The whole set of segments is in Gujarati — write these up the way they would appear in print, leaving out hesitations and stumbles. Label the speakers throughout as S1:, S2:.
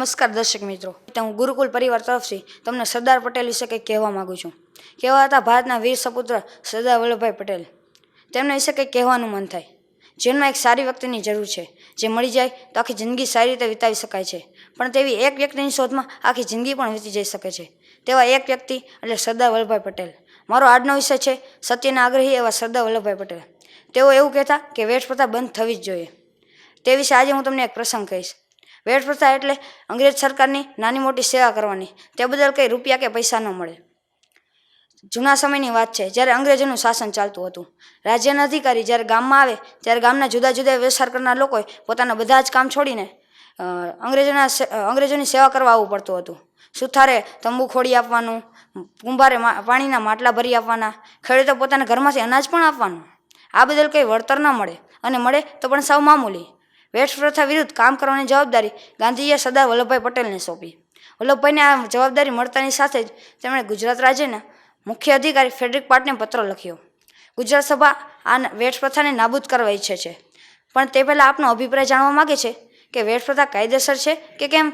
S1: નમસ્કાર દર્શક મિત્રો, હું ગુરુકુલ પરિવાર તરફથી તમને સરદાર પટેલ વિશે કંઈક કહેવા માગું છું. કેવા હતા ભારતના વીર સપુત્ર સરદાર વલ્લભભાઈ પટેલ. તેમના વિશે કંઈક કહેવાનું મન થાય. જીવનમાં એક સારી વ્યક્તિની જરૂર છે, જે મળી જાય તો આખી જિંદગી સારી રીતે વિતાવી શકાય છે, પણ તેવી એક વ્યક્તિની શોધમાં આખી જિંદગી પણ વીતી જઈ શકે છે. તેવા એક વ્યક્તિ એટલે સરદાર વલ્લભભાઈ પટેલ. મારો આજનો વિષય છે સત્યના આગ્રહી એવા સરદાર વલ્લભભાઈ પટેલ. તેઓ એવું કહેતા કે વેશ પ્રથા બંધ થવી જ જોઈએ. તે વિશે આજે હું તમને એક પ્રસંગ કહીશ. વેશ પ્રથા એટલે અંગ્રેજ સરકારની નાની મોટી સેવા કરવાની, તે બદલ કંઈ રૂપિયા કે પૈસા ન મળે. જૂના સમયની વાત છે, જ્યારે અંગ્રેજોનું શાસન ચાલતું હતું. રાજ્યના અધિકારી જ્યારે ગામમાં આવે ત્યારે ગામના જુદા જુદા વ્યવસાય કરનાર લોકોએ પોતાના બધા જ કામ છોડીને અંગ્રેજોની સેવા કરવા આવવું પડતું હતું. સુથારે તંબુ ખોડી આપવાનું, કુંભારે પાણીના માટલા ભરી આપવાના, ખેડૂતો પોતાના ઘરમાંથી અનાજ પણ આપવાનું. આ બદલ કંઈ વળતર ન મળે, અને મળે તો પણ સાવ મામૂલી. વેશ પ્રથા વિરુદ્ધ કામ કરવાની જવાબદારી ગાંધીજીએ સરદાર વલ્લભભાઈ પટેલને સોંપી. વલ્લભભાઈને આ જવાબદારી મળતાની સાથે જ તેમણે ગુજરાત રાજ્યના મુખ્ય અધિકારી ફેડરિક પાટને પત્ર લખ્યો. ગુજરાત સભા આ વેશ પ્રથાને નાબૂદ કરવા ઈચ્છે છે, પણ તે પહેલાં આપનો અભિપ્રાય જાણવા માગે છે કે વેશ પ્રથા કાયદેસર છે કે કેમ.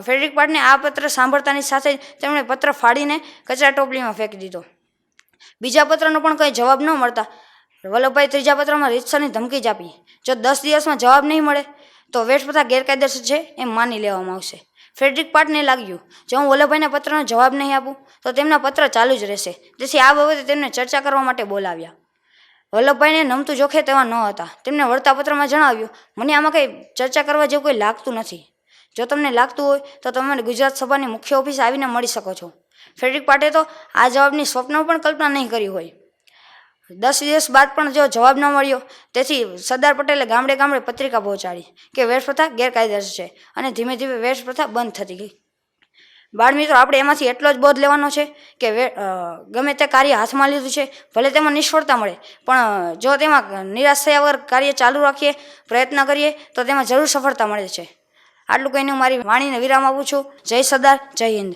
S1: ફેડરિક પાટને આ પત્ર સાંભળતાની સાથે જ તેમણે પત્ર ફાડીને કચરા ટોપલીમાં ફેંકી દીધો. બીજા પત્રનો પણ કંઈ જવાબ ન મળતા વલ્લભભાઈ ત્રીજા પત્રમાં રીતસરની ધમકી જ આપી. જો 10 દિવસમાં જવાબ નહીં મળે તો વેશ પ્રથા ગેરકાયદેસર છે એમ માની લેવામાં આવશે. ફેડરિક પાટને લાગ્યું, જો હું વલ્લભભાઈના પત્રનો જવાબ નહીં આપું તો તેમના પત્ર ચાલુ જ રહેશે. તેથી આ બાબતે તેમને ચર્ચા કરવા માટે બોલાવ્યા. વલ્લભભાઈને નમતું જોખે તેવા ન હતા. તેમને વળતા પત્રમાં જણાવ્યું, મને આમાં કંઈ ચર્ચા કરવા જેવું કોઈ લાગતું નથી. જો તમને લાગતું હોય તો તમે ગુજરાત સભાની મુખ્ય ઓફિસે આવીને મળી શકો છો. ફેડરિક પાટે તો આ જવાબની સ્વપ્ન પણ કલ્પના નહીં કરી હોય. 10 દિવસ બાદ પણ જો જવાબ ન મળ્યો, તેથી સરદાર પટેલે ગામડે ગામડે પત્રિકા પહોંચાડી કે વેશ પ્રથા ગેરકાયદેસર છે, અને ધીમે ધીમે વેશ પ્રથા બંધ થતી ગઈ. બાળ મિત્રો, આપણે એમાંથી એટલો જ બોધ લેવાનો છે કે ગમે તે કાર્ય હાથમાં લીધું છે, ભલે તેમાં નિષ્ફળતા મળે, પણ જો તેમાં નિરાશ થયા વગર કાર્ય ચાલુ રાખીએ, પ્રયત્ન કરીએ તો તેમાં જરૂર સફળતા મળે છે. આટલું કહીને હું મારી વાણીને વિરામ આપું છું. જય સરદાર, જય હિન્દ.